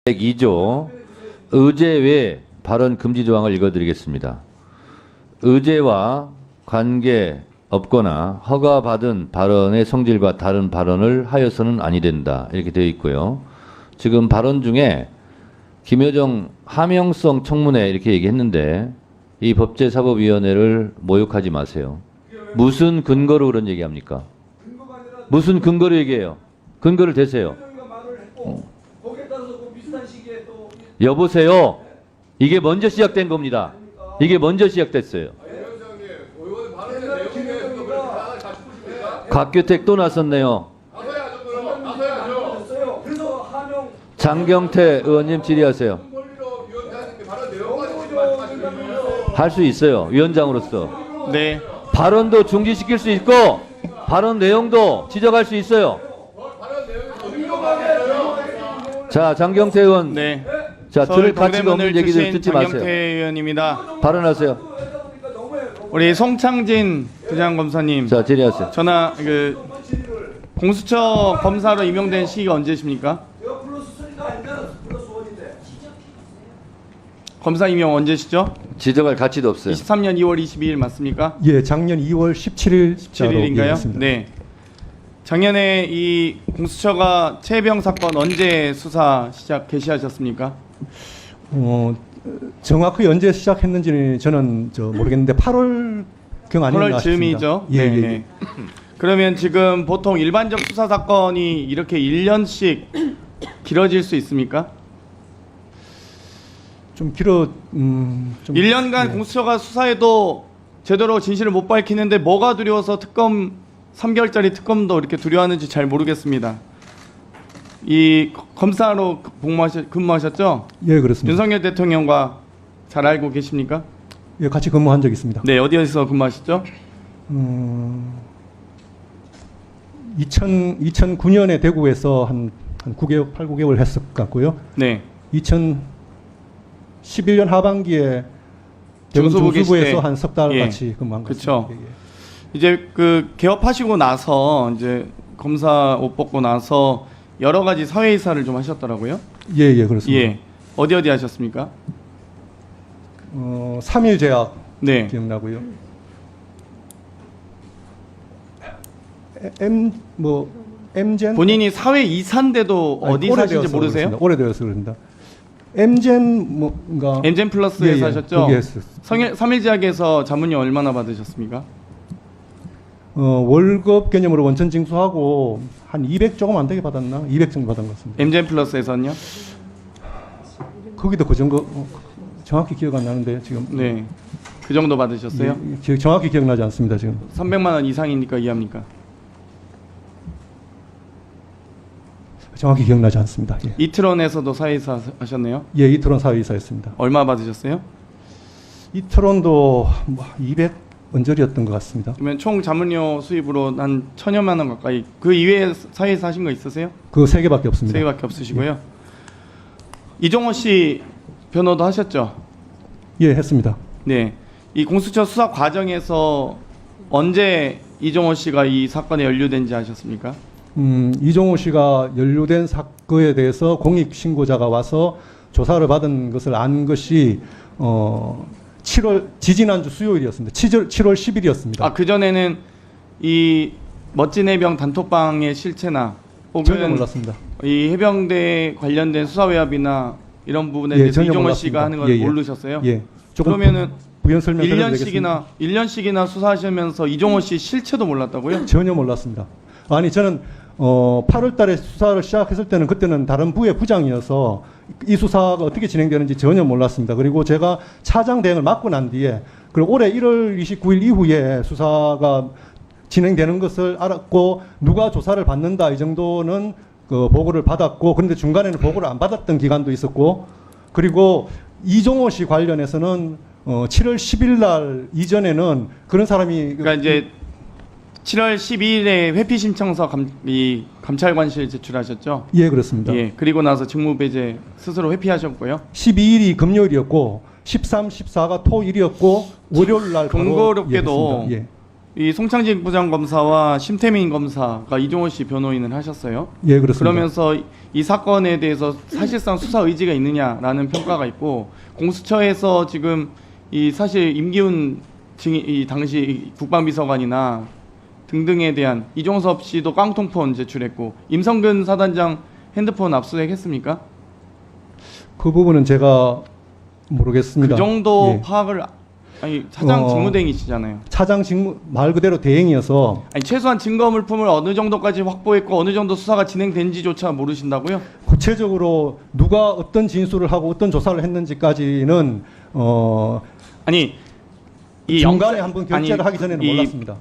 102조 의제 외 발언 금지 조항을 읽어드리겠습니다. 의제와 관계 없거나 허가받은 발언의 성질과 다른 발언을 하여서는 아니 된다. 이렇게 되어 있고요. 지금 발언 중에 김여정 하명성 청문회 이렇게 얘기했는데 이 법제사법위원회를 모욕하지 마세요. 무슨 근거로 그런 얘기합니까? 무슨 근거로 얘기해요? 근거를 대세요. 여보세요. 이게 먼저 시작된 겁니다. 이게 먼저 시작됐어요. 곽규택 또 나섰네요. 장경태 의원님 질의하세요. 할 수 있어요. 위원장으로서. 네. 발언도 중지시킬 수 있고 발언 내용도 지적할 수 있어요. 자, 장경태 의원. 네. 자, 들을 가치가 없는 얘기들 듣지 마세요. 장경태 의원입니다. 발언하세요. 우리 송창진 부장검사님. 자, 질의하세요. 전화 공수처 검사로 임명된 시기가 언제십니까? 검사 임명 언제시죠? 지적할 가치도 없어요. 23년 2월 22일 맞습니까? 예, 작년 2월 17일 17일인가요? 네. 작년에 이 공수처가 최혜병 사건 언제 수사 개시하셨습니까? 정확히 언제 시작했는지는 저는 모르겠는데 8월경 아니었나 싶습니다. 8월 즈음이죠. 예, 네. 예. 그러면 지금 보통 일반적 수사 사건이 이렇게 1년씩 길어질 수 있습니까? 좀 길어. 1년간 예. 공수처가 수사해도 제대로 진실을 못 밝히는데 뭐가 두려워서 3개월짜리 특검도 이렇게 두려워하는지 잘 모르겠습니다. 이 검사로 근무하셨죠? 예, 그렇습니다. 윤석열 대통령과 잘 알고 계십니까? 예, 같이 근무한 적이 있습니다. 네, 어디에서 근무하셨죠? 2009년에 대구에서 한 9개월, 8, 9개월 했을 것 같고요. 네. 2011년 하반기에 대구 중수부 중수부에서 계실 때. 한 석 달 예. 같이 근무한 것 그쵸. 같습니다. 예, 예. 이제 개업하시고 나서 이제 검사 옷 벗고 나서 여러 가지 사회이사를 좀 하셨더라고요. 예, 예, 그렇습니다. 예. 어디 하셨습니까? 3일 제약 네. 기억나고요. 엠젠 본인이 사회이사인데도 어디 사신지 모르세요? 그렇습니다. 오래되어서 그렇습니다. 엠젠 뭔가 엠젠 플러스에서 예, 예, 하셨죠? 거기 했었어요. 3일 제약에서 자문료 얼마나 받으셨습니까? 월급 개념으로 원천 징수하고 한 200 조금 안 되게 받았나? 200 정도 받은 것 같습니다. 엠젠 플러스에서는요? 거기도 그 정도 정확히 기억 안 나는데 지금. 네. 그 정도 받으셨어요? 정확히 기억나지 않습니다 지금. 300만 원 이상이니까 이해합니까? 정확히 기억나지 않습니다. 예, 이트론에서도 사회이사 하셨네요? 예, 이트론 사회이사였습니다. 얼마 받으셨어요? 이트론도 200 언저리였던 것 같습니다. 그러면 총 자문료 수입으로 한 1,000여만 원 가까이. 그 이외에 사회이사 하신 거 있으세요? 그 3개밖에 없습니다. 3개밖에 없으시고요. 이종호 씨 변호도 하셨죠? 예, 했습니다. 네. 이 공수처 수사 과정에서 언제 이종호 씨가 이 사건에 연루된지 아셨습니까? 이종호 씨가 연루된 사건에 대해서 공익 신고자가 와서 조사를 받은 것을 안 것이 7월 지지난주 수요일이었습니다. 7월 10일이었습니다. 아, 그전에는 이 멋진 해병 단톡방의 실체나 전혀 혹은 몰랐습니다. 이 해병대 관련된 수사외압이나 이런 부분에 예, 대해서 전혀 이종호 몰랐습니다. 씨가 하는 걸 예, 예. 모르셨어요? 예. 조금 그러면은 부연 설명드리면 되겠습니다. 1년씩이나 수사하시면서 이종호 씨 실체도 몰랐다고요? 전혀 몰랐습니다. 아니 저는 8월 달에 수사를 시작했을 때는 그때는 다른 부의 부장이어서 이 수사가 어떻게 진행되는지 전혀 몰랐습니다. 그리고 제가 차장 대행을 맡고 난 뒤에 그리고 올해 1월 29일 이후에 수사가 진행되는 것을 알았고 누가 조사를 받는다 이 정도는 그 보고를 받았고 그런데 중간에는 보고를 안 받았던 기간도 있었고 그리고 이종호 씨 관련해서는 7월 10일 날 이전에는 그런 사람이 그러니까 이제 7월 12일에 회피 신청서 감찰관실 제출하셨죠? 예, 그렇습니다. 예. 그리고 나서 직무 배제 스스로 회피하셨고요. 12일이 금요일이었고 13, 14가 토일이었고 월요일 날 바로 공교롭게도 예, 이 송창진 부장검사와 심태민 검사가 이종호 씨 변호인을 하셨어요. 예, 그렇습니다. 그러면서 이 사건에 대해서 사실상 수사 의지가 있느냐라는 평가가 있고, 공수처에서 지금 이 사실 임기훈 이 당시 국방비서관이나 등등에 대한 이종섭 씨도 깡통폰 제출했고, 임성근 사단장 핸드폰 압수수색했습니까? 그 부분은 제가 모르겠습니다. 그 정도 예. 파악을, 아니 차장 직무대행이시잖아요. 차장 직무 말 그대로 대행이어서 아니 최소한 증거 물품을 어느 정도까지 확보했고 어느 정도 수사가 진행된지조차 모르신다고요? 구체적으로 누가 어떤 진술을 하고 어떤 조사를 했는지까지는 아니 이 중간에 영장- 한번 결재를 아니, 하기 전에는 이 몰랐습니다.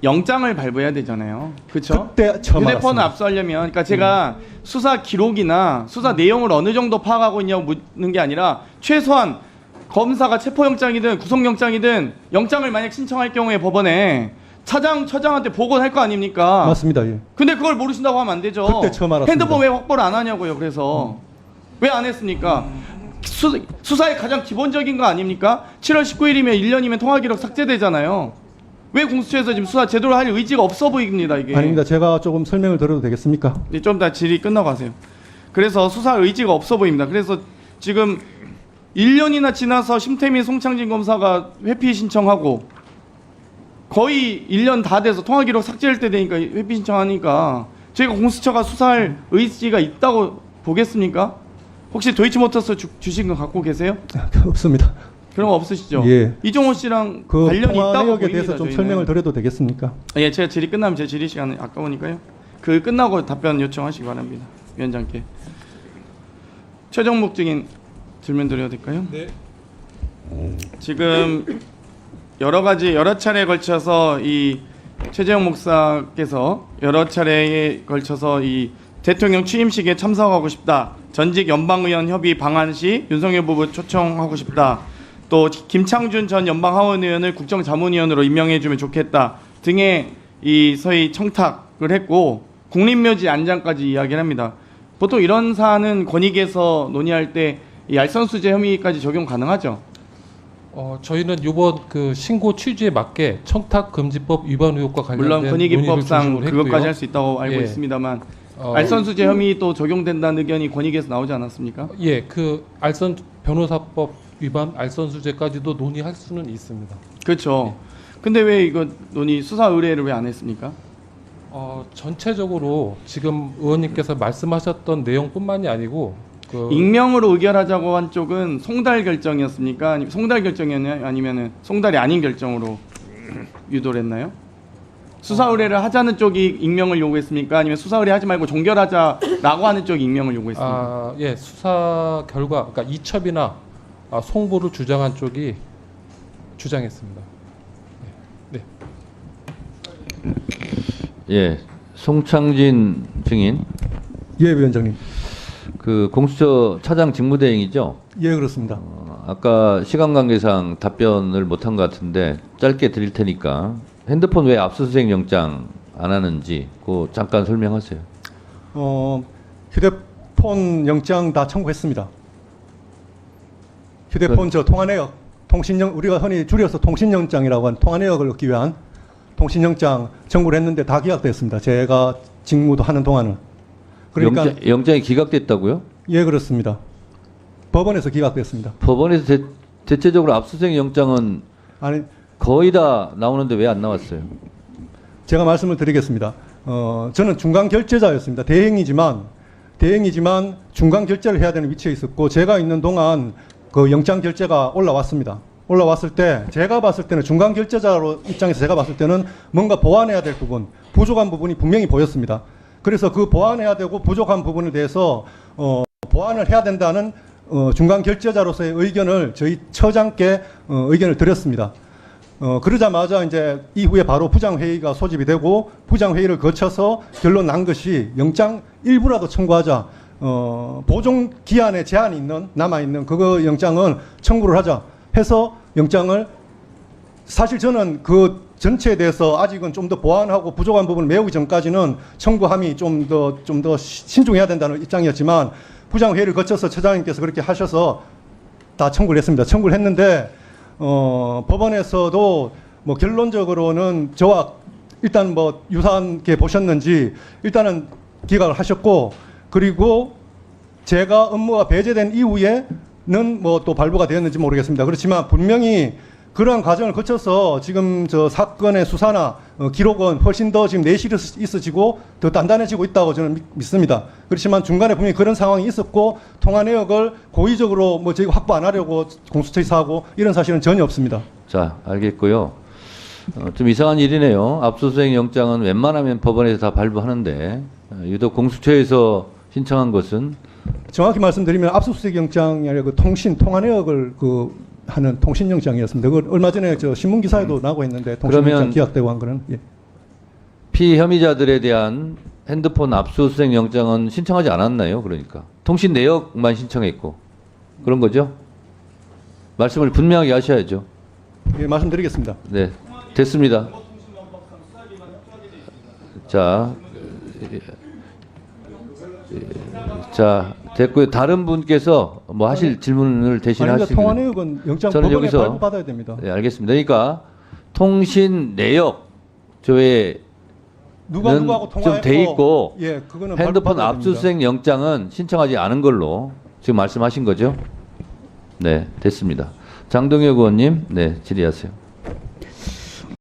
영장을 발부해야 되잖아요. 그렇죠? 그때 처음 휴대폰을 알았습니다. 압수하려면, 그러니까 제가 수사 기록이나 수사 내용을 어느 정도 파악하고 있냐고 묻는 게 아니라, 최소한 검사가 체포영장이든 구속영장이든 영장을 만약 신청할 경우에 법원에 처장한테 보고할 거 아닙니까? 맞습니다. 예. 근데 그걸 모르신다고 하면 안 되죠. 그때 처음 알았습니다. 핸드폰 왜 확보를 안 하냐고요. 그래서 왜 안 했습니까? 수사의 가장 기본적인 거 아닙니까? 7월 19일이면 1년이면 통화기록 삭제되잖아요. 왜 공수처에서 지금 수사 제대로 할 의지가 없어 보입니다. 이게. 아닙니다. 제가 조금 설명을 드려도 되겠습니까? 네, 좀 더 질의 끝나고 하세요. 그래서 수사 의지가 없어 보입니다. 그래서 지금 1년이나 지나서 심태민, 송창진 검사가 회피 신청하고 거의 1년 다 돼서 통화기록 삭제할 때 되니까 회피 신청하니까 저희가 공수처가 수사할 의지가 있다고 보겠습니까? 혹시 도이치모터스 주식 거 갖고 계세요? 없습니다. 그런 거 없으시죠? 예. 이종호 씨랑 그 관련이 통화 있다고 내역에 보입니다. 대해서 좀 저희는. 설명을 드려도 되겠습니까? 예, 제가 질의 끝나면 제 질의 시간이 아까우니까요. 그 끝나고 답변 요청하시기 바랍니다. 위원장께. 최종목 증인 질문 드려도 될까요? 네. 지금 여러 차례에 걸쳐서 이 최재형 목사께서 여러 차례에 걸쳐서 이 대통령 취임식에 참석하고 싶다. 전직 연방의원 협의 방한 시 윤석열 부부 초청하고 싶다. 또 김창준 전 연방하원의원을 국정자문위원으로 임명해주면 좋겠다 등의 이 소위 청탁을 했고, 국립묘지 안장까지 이야기를 합니다. 보통 이런 사안은 권익위에서 논의할 때 이 알선수재 혐의까지 적용 가능하죠? 저희는 이번 그 신고 취지에 맞게 청탁금지법 위반 의혹과 관련된 물론 권익위법상 논의를 중심으로 그것까지 했고요. 할 수 있다고 알고 예. 있습니다만 알선수재 혐의 또 적용된다는 의견이 권익위에서 나오지 않았습니까? 예, 그 알선 변호사법 위반 알선수재까지도 논의할 수는 있습니다. 그렇죠. 근데 왜 이거 수사 의뢰를 왜 안 했습니까? 전체적으로 지금 의원님께서 말씀하셨던 내용뿐만이 아니고 익명으로 의결하자고 한 쪽은 송달 결정이었습니까? 아니면 송달 결정이었나요? 아니면은 송달이 아닌 결정으로 유도를 했나요? 수사 의뢰를 하자는 쪽이 익명을 요구했습니까? 아니면 수사 의뢰 하지 말고 종결하자라고 하는 쪽이 익명을 요구했습니까? 예, 수사 결과 그러니까 이첩이나 송부를 주장한 쪽이 주장했습니다. 네. 예, 송창진 증인, 예, 위원장님. 그 공수처 차장 직무대행이죠. 예, 그렇습니다. 아까 시간 관계상 답변을 못한 것 같은데 짧게 드릴 테니까 핸드폰 왜 압수수색 영장 안 하는지 그거 잠깐 설명하세요. 휴대폰 영장 다 청구했습니다. 휴대폰 저 통화 내역, 우리가 흔히 줄여서 통신영장이라고 하는 통화 내역을 얻기 위한 통신영장 청구를 했는데 다 기각됐습니다. 제가 직무도 하는 동안은. 그러니까 영장이 기각됐다고요? 예, 그렇습니다. 법원에서 기각됐습니다. 법원에서 대체적으로 압수수색 영장은 아니, 거의 다 나오는데 왜 안 나왔어요? 제가 말씀을 드리겠습니다. 저는 중간 결재자였습니다. 대행이지만 중간 결재를 해야 되는 위치에 있었고, 제가 있는 동안 그 영장 결재가 올라왔습니다. 올라왔을 때 제가 봤을 때는 중간 결재자로 입장에서 제가 봤을 때는 뭔가 보완해야 될 부분, 부족한 부분이 분명히 보였습니다. 그래서 그 보완해야 되고 부족한 부분에 대해서 보완을 해야 된다는 중간 결재자로서의 의견을 저희 처장께 의견을 드렸습니다. 그러자마자 이제 이후에 바로 부장회의가 소집이 되고, 부장회의를 거쳐서 결론 난 것이 영장 일부라도 청구하자. 보존 기한에 제한이 있는, 남아있는 그거 영장은 청구를 하자 해서 영장을, 사실 저는 그 전체에 대해서 아직은 좀 더 보완하고 부족한 부분을 메우기 전까지는 청구함이 좀 더 신중해야 된다는 입장이었지만, 부장회의를 거쳐서 처장님께서 그렇게 하셔서 다 청구를 했습니다. 청구를 했는데 법원에서도 뭐 결론적으로는 저와 일단 뭐 유사한 게 보셨는지 일단은 기각을 하셨고, 그리고 제가 업무가 배제된 이후에는 뭐 또 발부가 되었는지 모르겠습니다. 그렇지만 분명히 그러한 과정을 거쳐서 지금 저 사건의 수사나 기록은 훨씬 더 지금 내실이 있어지고 더 단단해지고 있다고 저는 믿습니다. 그렇지만 중간에 분명히 그런 상황이 있었고 통화 내역을 고의적으로 뭐 저희가 확보 안 하려고 공수처에서 이런 사실은 전혀 없습니다. 자, 알겠고요. 좀 이상한 일이네요. 압수수색 영장은 웬만하면 법원에서 다 발부하는데 유독 공수처에서 신청한 것은 정확히 말씀드리면 압수수색 영장이 아니라 그 통화 내역을 하는 통신영장이었습니다. 그 얼마 전에 저 신문 기사에도 나오고 있는데 통신영장 그러면 기각되고 한 거는 예. 피혐의자들에 대한 핸드폰 압수수색 영장은 신청하지 않았나요? 그러니까 통신 내역만 신청했고 그런 거죠? 말씀을 분명하게 하셔야죠. 예, 말씀드리겠습니다. 네, 됐습니다. 자, 자, 됐고요. 다른 분께서 뭐 하실 질문을 대신 아닙니다. 하시면 통화 내역은 영장 저는 법원에 여기서 발부받아야 됩니다. 네, 알겠습니다. 그러니까 통신 내역 조회는 누가 누구하고 좀 통화했고 돼 있고 예, 그거는 핸드폰 발부받아야 됩니다. 압수수색 영장은 신청하지 않은 걸로 지금 말씀하신 거죠? 네, 됐습니다. 장동혁 의원님, 네, 질의하세요.